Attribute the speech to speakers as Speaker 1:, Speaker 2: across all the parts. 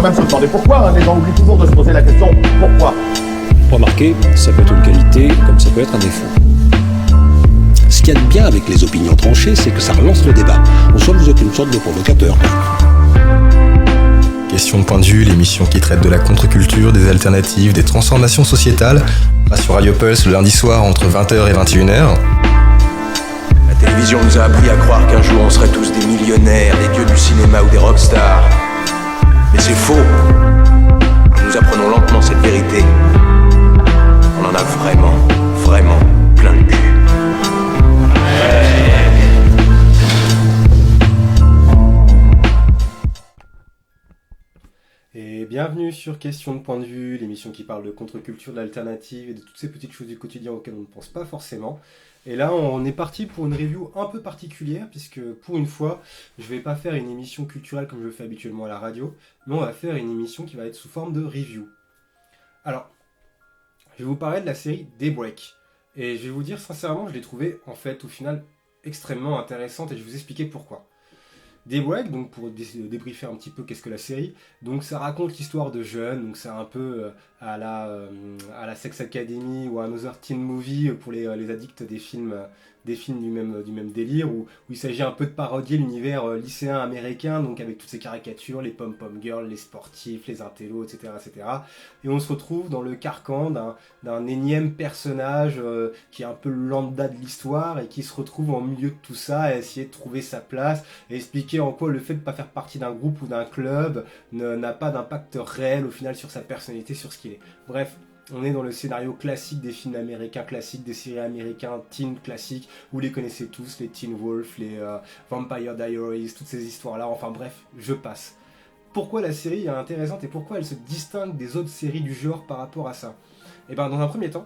Speaker 1: même se demander pourquoi, hein. Les gens oublient toujours de se poser la question pourquoi.
Speaker 2: Remarquez, ça peut être une qualité comme ça peut être un défaut.
Speaker 3: Ce qu'il y a de bien avec les opinions tranchées, c'est que ça relance le débat. En soi, vous êtes une sorte de provocateur.
Speaker 4: Question de point de vue, l'émission qui traite de la contre-culture, des alternatives, des transformations sociétales, passe sur Radio Pulse le lundi soir entre 20h et 21h.
Speaker 5: La télévision nous a appris à croire qu'un jour on serait tous des millionnaires, des dieux du cinéma ou des rockstars. Mais c'est faux. Nous apprenons lentement cette vérité. On en a vraiment, vraiment plein le cul.
Speaker 6: Et bienvenue sur Question de point de vue, l'émission qui parle de contre-culture, de l'alternative et de toutes ces petites choses du quotidien auxquelles on ne pense pas forcément. Et là, on est parti pour une review un peu particulière, puisque pour une fois, je vais pas faire une émission culturelle comme je le fais habituellement à la radio, mais on va faire une émission qui va être sous forme de review. Alors, je vais vous parler de la série Daybreak. Et je vais vous dire sincèrement, je l'ai trouvée en fait au final extrêmement intéressante et je vais vous expliquer pourquoi. Daybreak, donc pour débriefer un petit peu qu'est-ce que la série, donc ça raconte l'histoire de jeunes, donc c'est un peu à la Sex Academy ou à Another Teen Movie pour les addicts des films du même délire, où il s'agit un peu de parodier l'univers lycéen américain, donc avec toutes ces caricatures, les pom-pom girls, les sportifs, les intellos, etc., etc. Et on se retrouve dans le carcan d'un énième personnage qui est un peu le lambda de l'histoire et qui se retrouve en milieu de tout ça à essayer de trouver sa place et expliquer en quoi le fait de ne pas faire partie d'un groupe ou d'un club n'a pas d'impact réel au final sur sa personnalité, sur ce qu'il est. Bref, on est dans le scénario classique des films américains classiques, des séries américains teen classiques, vous les connaissez tous, les Teen Wolf, les Vampire Diaries, toutes ces histoires-là, enfin bref, je passe. Pourquoi la série est intéressante et pourquoi elle se distingue des autres séries du genre par rapport à ça ? Et bien dans un premier temps,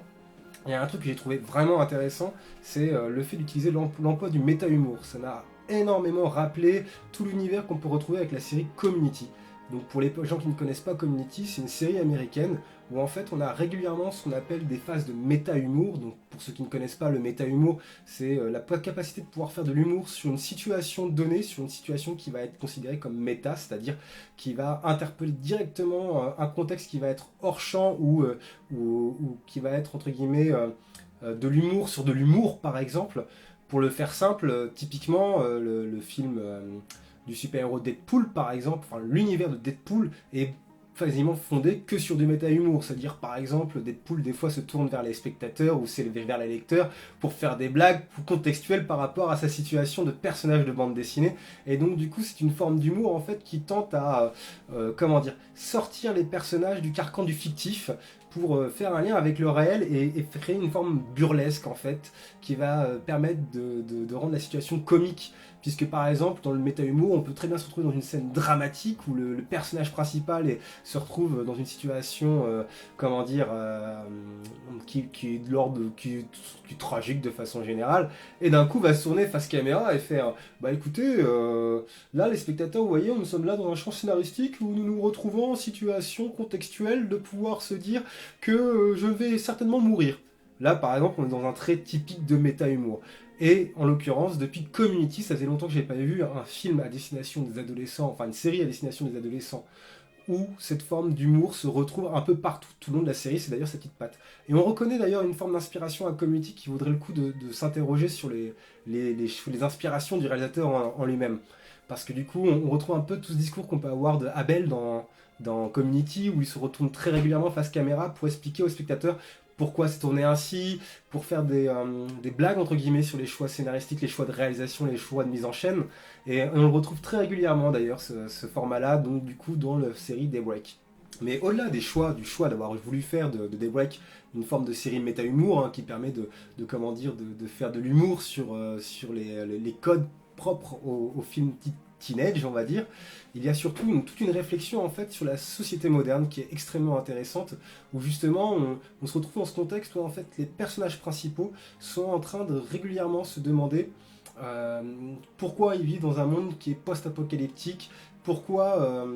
Speaker 6: il y a un truc que j'ai trouvé vraiment intéressant, c'est le fait d'utiliser l'emploi du méta-humour. Ça m'a énormément rappelé tout l'univers qu'on peut retrouver avec la série Community. Donc pour les gens qui ne connaissent pas Community, c'est une série américaine où en fait on a régulièrement ce qu'on appelle des phases de méta-humour. Donc pour ceux qui ne connaissent pas le méta-humour, c'est la capacité de pouvoir faire de l'humour sur une situation donnée, sur une situation qui va être considérée comme méta, c'est-à-dire qui va interpeller directement un contexte qui va être hors champ ou qui va être entre guillemets de l'humour sur de l'humour par exemple. Pour le faire simple, typiquement le film du super-héros Deadpool par exemple, enfin l'univers de Deadpool est quasiment fondé que sur du méta-humour, c'est-à-dire par exemple Deadpool des fois se tourne vers les spectateurs ou c'est vers les lecteurs pour faire des blagues contextuelles par rapport à sa situation de personnage de bande dessinée, et donc du coup c'est une forme d'humour en fait qui tente à sortir les personnages du carcan du fictif pour faire un lien avec le réel et créer une forme burlesque en fait qui va permettre de rendre la situation comique. Puisque par exemple, dans le méta-humour, on peut très bien se retrouver dans une scène dramatique où le personnage principal se retrouve dans une situation, qui est de l'ordre qui est tragique de façon générale, et d'un coup va se tourner face caméra et faire bah écoutez, là les spectateurs, vous voyez, nous sommes là dans un champ scénaristique où nous nous retrouvons en situation contextuelle de pouvoir se dire que je vais certainement mourir. Là, par exemple, on est dans un trait typique de méta-humour. Et en l'occurrence, depuis Community, ça faisait longtemps que je n'avais pas vu un film à destination des adolescents, enfin une série à destination des adolescents, où cette forme d'humour se retrouve un peu partout, tout le long de la série, c'est d'ailleurs sa petite patte. Et on reconnaît d'ailleurs une forme d'inspiration à Community qui vaudrait le coup de s'interroger sur les inspirations du réalisateur en lui-même. Parce que du coup, on retrouve un peu tout ce discours qu'on peut avoir de Abel dans Community, où il se retourne très régulièrement face caméra pour expliquer aux spectateurs pourquoi c'est tourné ainsi, pour faire des blagues entre guillemets sur les choix scénaristiques, les choix de réalisation, les choix de mise en scène. Et on le retrouve très régulièrement d'ailleurs, ce format-là, donc du coup dans la série Daybreak. Mais au-delà du choix d'avoir voulu faire de Daybreak une forme de série méta-humour qui permet de faire de l'humour sur les codes propres au film teenage, on va dire, il y a surtout toute une réflexion en fait sur la société moderne qui est extrêmement intéressante, où justement on se retrouve dans ce contexte où en fait les personnages principaux sont en train de régulièrement se demander pourquoi ils vivent dans un monde qui est post-apocalyptique, pourquoi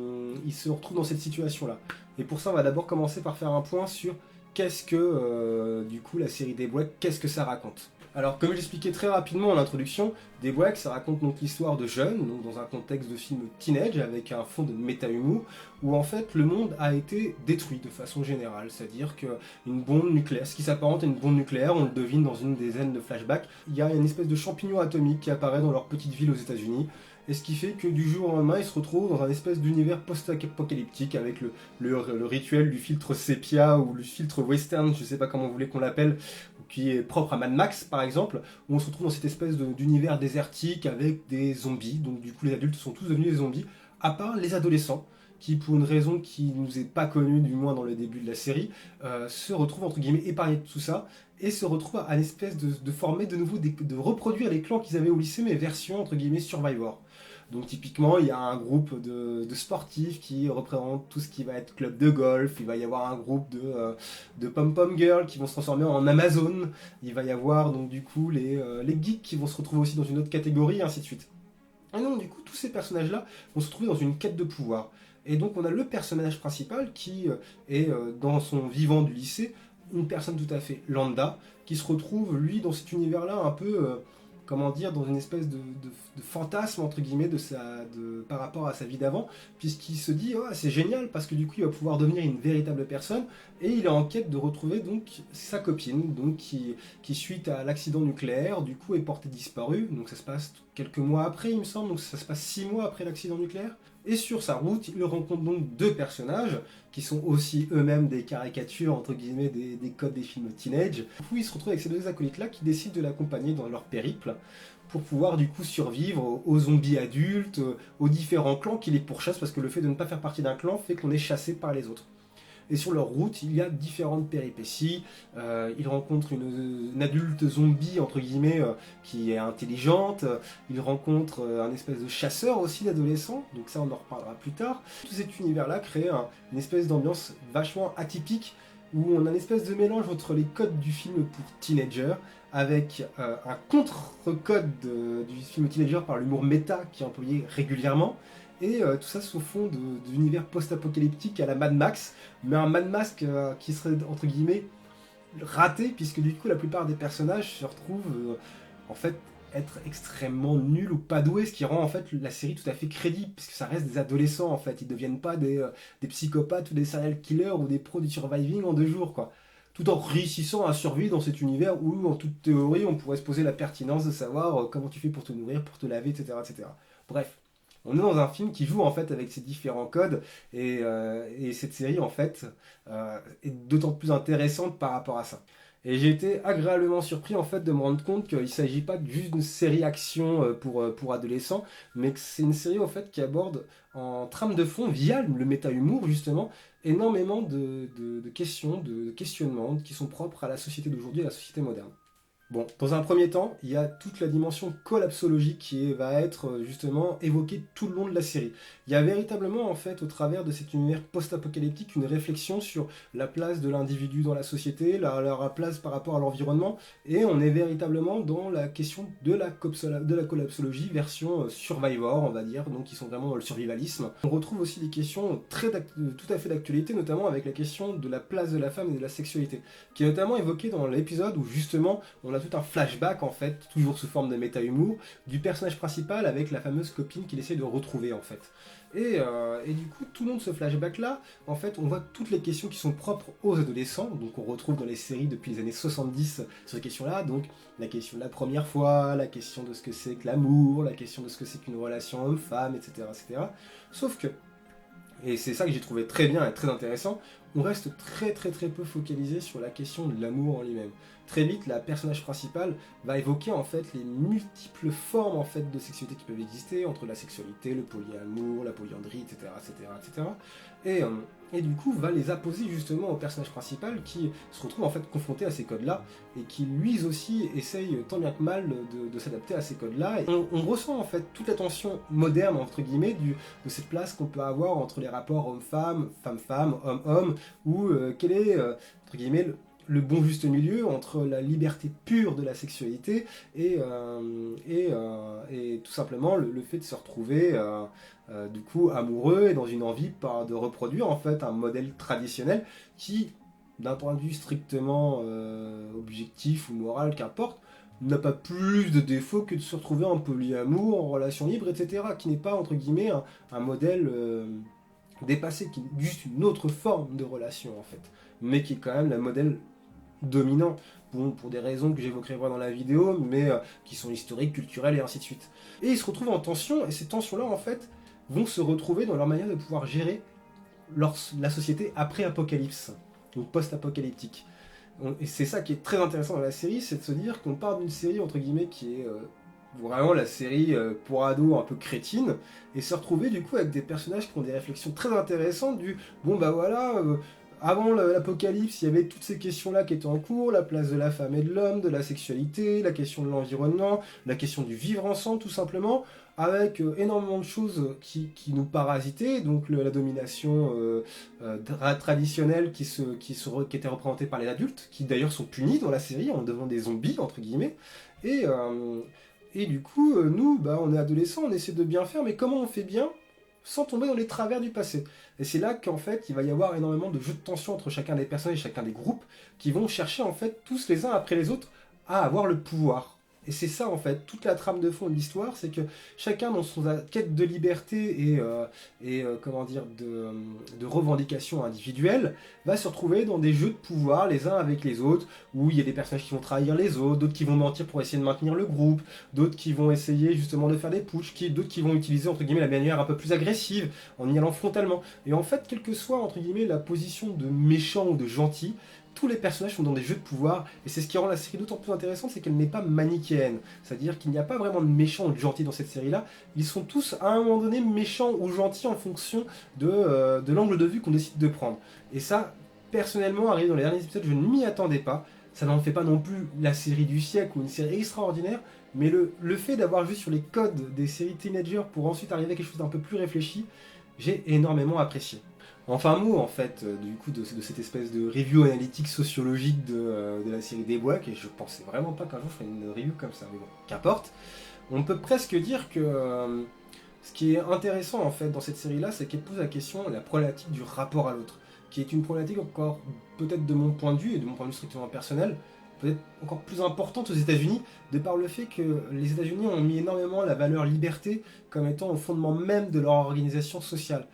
Speaker 6: ils se retrouvent dans cette situation-là. Et pour ça, on va d'abord commencer par faire un point sur qu'est-ce que du coup la série Daybreak, qu'est-ce que ça raconte. Alors, comme j'expliquais très rapidement en introduction, Daybreak, ça raconte donc l'histoire de jeunes, donc dans un contexte de film teenage, avec un fond de méta-humour, où en fait le monde a été détruit de façon générale, c'est-à-dire qu'une bombe nucléaire, ce qui s'apparente à une bombe nucléaire, on le devine dans une des scènes de flashback, il y a une espèce de champignon atomique qui apparaît dans leur petite ville aux États-Unis, et ce qui fait que du jour au lendemain, ils se retrouvent dans un espèce d'univers post-apocalyptique avec le rituel du filtre sépia ou le filtre western, je sais pas comment vous voulez qu'on l'appelle, qui est propre à Mad Max par exemple, où on se retrouve dans cette espèce d'univers désertique avec des zombies, donc du coup les adultes sont tous devenus des zombies, à part les adolescents, qui pour une raison qui nous est pas connue, du moins dans le début de la série, se retrouvent entre guillemets épargnés de tout ça, et se retrouvent à l'espèce de former de nouveau, de reproduire les clans qu'ils avaient au lycée, mais version entre guillemets Survivor. Donc typiquement, il y a un groupe de sportifs qui représentent tout ce qui va être club de golf, il va y avoir un groupe de pom-pom girls qui vont se transformer en Amazon, il va y avoir donc du coup les geeks qui vont se retrouver aussi dans une autre catégorie, et ainsi de suite. Et donc du coup, tous ces personnages-là vont se retrouver dans une quête de pouvoir. Et donc on a le personnage principal qui est dans son vivant du lycée, une personne tout à fait lambda, qui se retrouve lui dans cet univers-là un peu... comment dire, dans une espèce de fantasme, entre guillemets, par rapport à sa vie d'avant, puisqu'il se dit, oh, c'est génial, parce que du coup, il va pouvoir devenir une véritable personne, et il est en quête de retrouver donc sa copine, donc qui suite à l'accident nucléaire, du coup, est portée disparue, donc ça se passe quelques mois après, il me semble, donc ça se passe 6 mois après l'accident nucléaire, et sur sa route, il rencontre donc 2 personnages, qui sont aussi eux-mêmes des caricatures, entre guillemets, des codes des films teenage. Du coup, il se retrouve avec ces 2 acolytes-là qui décident de l'accompagner dans leur périple pour pouvoir du coup survivre aux zombies adultes, aux différents clans qui les pourchassent, parce que le fait de ne pas faire partie d'un clan fait qu'on est chassé par les autres. Et sur leur route, il y a différentes péripéties. Ils rencontrent une adulte zombie, entre guillemets, qui est intelligente. Ils rencontrent un espèce de chasseur aussi d'adolescents. Donc ça, on en reparlera plus tard. Tout cet univers-là crée une espèce d'ambiance vachement atypique, où on a une espèce de mélange entre les codes du film pour teenagers, avec un contre-code du film teenager par l'humour méta qui est employé régulièrement. Et tout ça sous fond d'univers post-apocalyptique à la Mad Max, mais un Mad Max qui serait, entre guillemets, raté, puisque du coup la plupart des personnages se retrouvent en fait être extrêmement nuls ou pas doués, ce qui rend en fait la série tout à fait crédible, puisque ça reste des adolescents en fait, ils ne deviennent pas des psychopathes ou des serial killers ou des pros du surviving en 2 jours, quoi. Tout en réussissant à survivre dans cet univers où, en toute théorie, on pourrait se poser la pertinence de savoir comment tu fais pour te nourrir, pour te laver, etc. etc. Bref. On est dans un film qui joue en fait avec ces différents codes et cette série en fait est d'autant plus intéressante par rapport à ça. Et j'ai été agréablement surpris en fait de me rendre compte qu'il ne s'agit pas juste d'une série action pour adolescents, mais que c'est une série en fait qui aborde en trame de fond, via le méta-humour justement, énormément de questions, de questionnements qui sont propres à la société d'aujourd'hui et à la société moderne. Bon, dans un premier temps, il y a toute la dimension collapsologique qui va être justement évoquée tout le long de la série. Il y a véritablement en fait au travers de cet univers post-apocalyptique une réflexion sur la place de l'individu dans la société, leur place par rapport à l'environnement, et on est véritablement dans la question de la collapsologie version Survivor, on va dire, donc qui sont vraiment dans le survivalisme. On retrouve aussi des questions tout à fait d'actualité, notamment avec la question de la place de la femme et de la sexualité, qui est notamment évoquée dans l'épisode où justement on a tout un flashback en fait, toujours sous forme de méta-humour, du personnage principal avec la fameuse copine qu'il essaie de retrouver en fait. Et du coup, tout le long de ce flashback-là, en fait, on voit toutes les questions qui sont propres aux adolescents, donc on retrouve dans les séries depuis les années 70 sur ces questions-là, donc la question de la première fois, la question de ce que c'est que l'amour, la question de ce que c'est qu'une relation homme-femme, etc., etc. Sauf que, et c'est ça que j'ai trouvé très bien et très intéressant, on reste très peu focalisé sur la question de l'amour en lui-même. Très vite, la personnage principale va évoquer en fait les multiples formes en fait de sexualité qui peuvent exister, entre la sexualité, le polyamour, la polyandrie, etc., etc., etc. Et du coup, va les apposer justement au personnage principal qui se retrouve en fait confronté à ces codes-là et qui lui aussi essaye tant bien que mal de s'adapter à ces codes-là. Et on ressent en fait toute la tension moderne entre guillemets de cette place qu'on peut avoir entre les rapports homme-femme, femme-femme, homme-homme, ou quel est entre guillemets le bon juste milieu entre la liberté pure de la sexualité et tout simplement le fait de se retrouver du coup amoureux et dans une envie de reproduire en fait un modèle traditionnel qui, d'un point de vue strictement objectif ou moral, qu'importe, n'a pas plus de défauts que de se retrouver en polyamour, en relation libre, etc. Qui n'est pas, entre guillemets, un modèle dépassé, qui est juste une autre forme de relation, en fait. Mais qui est quand même le modèle dominant, pour des raisons que j'évoquerai dans la vidéo, mais qui sont historiques, culturelles, et ainsi de suite. Et ils se retrouvent en tension, et ces tensions-là, en fait, vont se retrouver dans leur manière de pouvoir gérer la société après-apocalypse, donc post-apocalyptique. Et c'est ça qui est très intéressant dans la série, c'est de se dire qu'on part d'une série, entre guillemets, qui est vraiment la série pour ados un peu crétine, et se retrouver du coup avec des personnages qui ont des réflexions très intéressantes du « bon bah voilà, avant l'apocalypse, il y avait toutes ces questions-là qui étaient en cours, la place de la femme et de l'homme, de la sexualité, la question de l'environnement, la question du vivre ensemble tout simplement, avec énormément de choses qui nous parasitaient, donc la domination traditionnelle qui était représentée par les adultes, qui d'ailleurs sont punis dans la série en devenant des zombies, entre guillemets, et du coup, nous, on est adolescents, on essaie de bien faire, mais comment on fait bien sans tomber dans les travers du passé. Et c'est là qu'en fait, il va y avoir énormément de jeux de tension entre chacun des personnages et chacun des groupes qui vont chercher en fait, tous les uns après les autres, à avoir le pouvoir. Et c'est ça en fait, toute la trame de fond de l'histoire, c'est que chacun dans son quête de liberté et comment dire, de revendication individuelle, va se retrouver dans des jeux de pouvoir les uns avec les autres, où il y a des personnages qui vont trahir les autres, d'autres qui vont mentir pour essayer de maintenir le groupe, d'autres qui vont essayer justement de faire des putschs, d'autres qui vont utiliser entre guillemets la manière un peu plus agressive, en y allant frontalement. Et en fait, quelle que soit entre guillemets la position de méchant ou de gentil, tous les personnages sont dans des jeux de pouvoir, et c'est ce qui rend la série d'autant plus intéressante, c'est qu'elle n'est pas manichéenne. C'est-à-dire qu'il n'y a pas vraiment de méchants ou de gentils dans cette série-là, ils sont tous à un moment donné méchants ou gentils en fonction de l'angle de vue qu'on décide de prendre. Et ça, personnellement, arrivé dans les derniers épisodes, je ne m'y attendais pas. Ça n'en fait pas non plus la série du siècle ou une série extraordinaire, mais le fait d'avoir vu sur les codes des séries teenagers pour ensuite arriver à quelque chose d'un peu plus réfléchi, j'ai énormément apprécié. Enfin, un mot en fait du coup de cette espèce de review analytique sociologique de la série des Bois, et je pensais vraiment pas qu'un jour je ferais une review comme ça, mais bon, qu'importe. On peut presque dire que ce qui est intéressant en fait dans cette série-là, c'est qu'elle pose la question, la problématique du rapport à l'autre, qui est une problématique encore peut-être de mon point de vue et de mon point de vue strictement personnel, peut-être encore plus importante aux États-Unis, de par le fait que les États-Unis ont mis énormément la valeur liberté comme étant au fondement même de leur organisation sociale.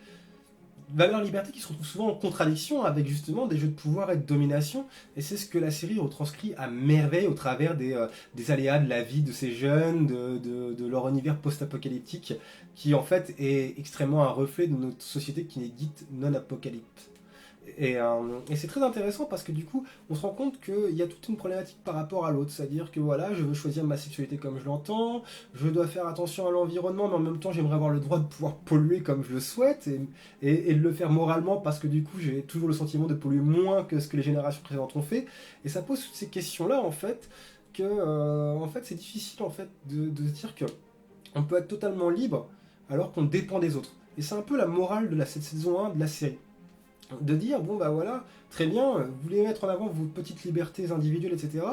Speaker 6: Valeur liberté qui se retrouve souvent en contradiction avec justement des jeux de pouvoir et de domination, et c'est ce que la série retranscrit à merveille au travers des aléas de la vie de ces jeunes, de leur univers post-apocalyptique, qui en fait est extrêmement un reflet de notre société qui n'est dite non-apocalypse. Et c'est très intéressant parce que du coup, on se rend compte qu'il y a toute une problématique par rapport à l'autre. C'est-à-dire que voilà, je veux choisir ma sexualité comme je l'entends, je dois faire attention à l'environnement, mais en même temps, j'aimerais avoir le droit de pouvoir polluer comme je le souhaite et de le faire moralement parce que du coup, j'ai toujours le sentiment de polluer moins que ce que les générations précédentes ont fait. Et ça pose toutes ces questions-là, en fait, en fait, c'est difficile en fait, de se dire qu'on peut être totalement libre alors qu'on dépend des autres. Et c'est un peu la morale de cette saison 1 de la série. De dire, bon bah voilà, très bien, vous voulez mettre en avant vos petites libertés individuelles, etc.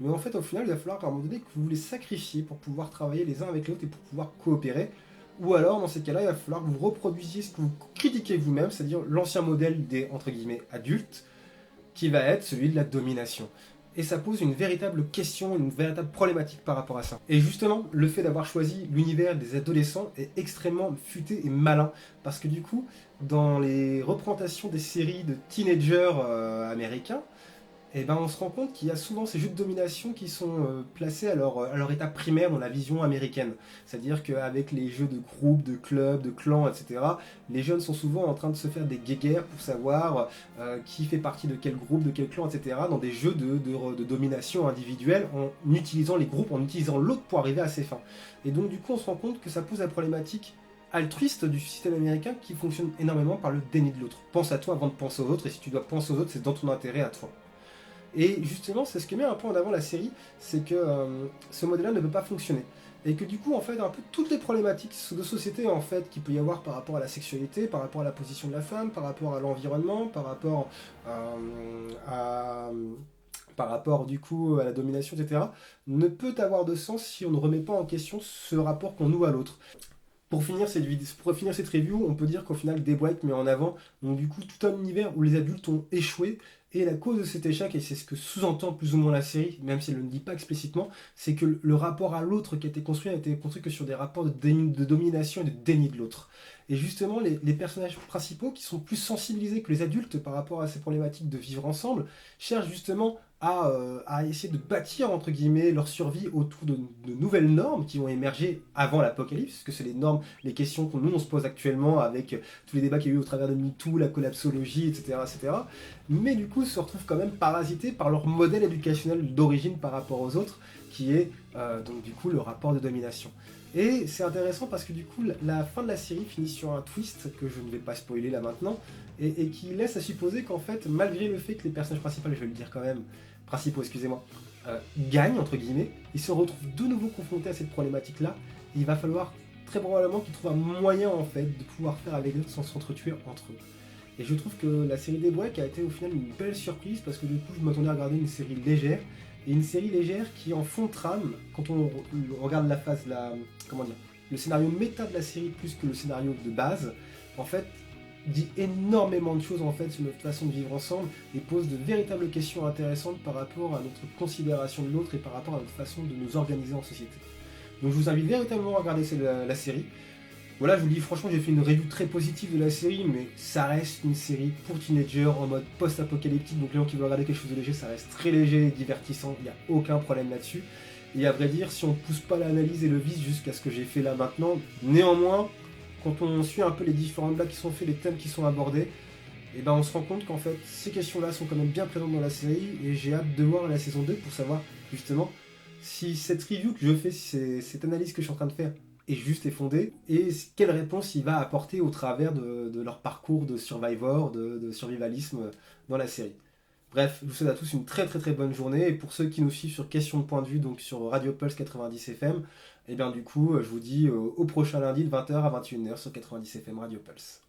Speaker 6: Mais en fait, au final, il va falloir à un moment donné que vous les sacrifiez pour pouvoir travailler les uns avec les autres et pour pouvoir coopérer. Ou alors, dans ces cas-là, il va falloir que vous reproduisiez ce que vous critiquez vous-même, c'est-à-dire l'ancien modèle des, entre guillemets, adultes, qui va être celui de la domination. Et ça pose une véritable question, une véritable problématique par rapport à ça. Et justement, le fait d'avoir choisi l'univers des adolescents est extrêmement futé et malin. Parce que du coup, dans les représentations des séries de teenagers américains, eh ben on se rend compte qu'il y a souvent ces jeux de domination qui sont placés à leur état primaire dans la vision américaine. C'est-à-dire qu'avec les jeux de groupe, de clubs, de clans, etc., les jeunes sont souvent en train de se faire des guéguerres pour savoir qui fait partie de quel groupe, de quel clan, etc., dans des jeux de domination individuelle en utilisant les groupes, en utilisant l'autre pour arriver à ses fins. Et donc du coup on se rend compte que ça pose la problématique altruiste du système américain qui fonctionne énormément par le déni de l'autre. Pense à toi avant de penser aux autres, et si tu dois penser aux autres, c'est dans ton intérêt à toi. Et justement, c'est ce que met un peu en avant la série, c'est que ce modèle-là ne peut pas fonctionner. Et que du coup, en fait, un peu toutes les problématiques de société en fait qu'il peut y avoir par rapport à la sexualité, par rapport à la position de la femme, par rapport à l'environnement, par rapport du coup à la domination, etc., ne peut avoir de sens si on ne remet pas en question ce rapport qu'on noue à l'autre. Pour finir cette review, on peut dire qu'au final, Daybreak met en avant donc du coup tout un univers où les adultes ont échoué Et la cause de cet échec, et c'est ce que sous-entend plus ou moins la série, même si elle ne le dit pas explicitement, c'est que le rapport à l'autre qui a été construit que sur des rapports de domination et de déni de l'autre. Et justement, les personnages principaux, qui sont plus sensibilisés que les adultes par rapport à ces problématiques de vivre ensemble, cherchent justement à essayer de bâtir, entre guillemets, leur survie autour de nouvelles normes qui ont émergé avant l'apocalypse, parce que c'est les normes, les questions que nous on se pose actuellement avec tous les débats qu'il y a eu au travers de MeToo, la collapsologie, etc., etc. Mais du coup se retrouvent quand même parasités par leur modèle éducationnel d'origine par rapport aux autres, qui est donc du coup le rapport de domination. Et c'est intéressant parce que du coup la fin de la série finit sur un twist que je ne vais pas spoiler là maintenant, et qui laisse à supposer qu'en fait, malgré le fait que les personnages principaux, je vais le dire quand même, gagnent, entre guillemets, ils se retrouvent de nouveau confrontés à cette problématique-là, et il va falloir très probablement qu'ils trouvent un moyen en fait de pouvoir faire avec eux sans s'entretuer entre eux. Et je trouve que la série Des Breaks a été au final une belle surprise parce que du coup je m'attendais à regarder une série légère, et une série légère qui en fond de trame, quand on regarde le scénario méta de la série plus que le scénario de base, en fait dit énormément de choses en fait sur notre façon de vivre ensemble et pose de véritables questions intéressantes par rapport à notre considération de l'autre et par rapport à notre façon de nous organiser en société. Donc je vous invite véritablement à regarder la série. Voilà, je vous le dis franchement, j'ai fait une review très positive de la série, mais ça reste une série pour teenagers en mode post-apocalyptique, donc les gens qui veulent regarder quelque chose de léger, ça reste très léger et divertissant, il n'y a aucun problème là-dessus. Et à vrai dire, si on ne pousse pas l'analyse et le vice jusqu'à ce que j'ai fait là maintenant, néanmoins, quand on suit un peu les différentes blagues qui sont faites, les thèmes qui sont abordés, et ben on se rend compte qu'en fait, ces questions-là sont quand même bien présentes dans la série, et j'ai hâte de voir la saison 2 pour savoir, justement, si cette review que je fais, si cette analyse que je suis en train de faire est juste et fondée, et quelle réponse il va apporter au travers de leur parcours de survivor, de survivalisme dans la série. Bref, je vous souhaite à tous une très très très bonne journée, et pour ceux qui nous suivent sur Question de Point de Vue, donc sur Radio Pulse 90 FM, et bien du coup, je vous dis au prochain lundi de 20h à 21h sur 90 FM Radio Pulse.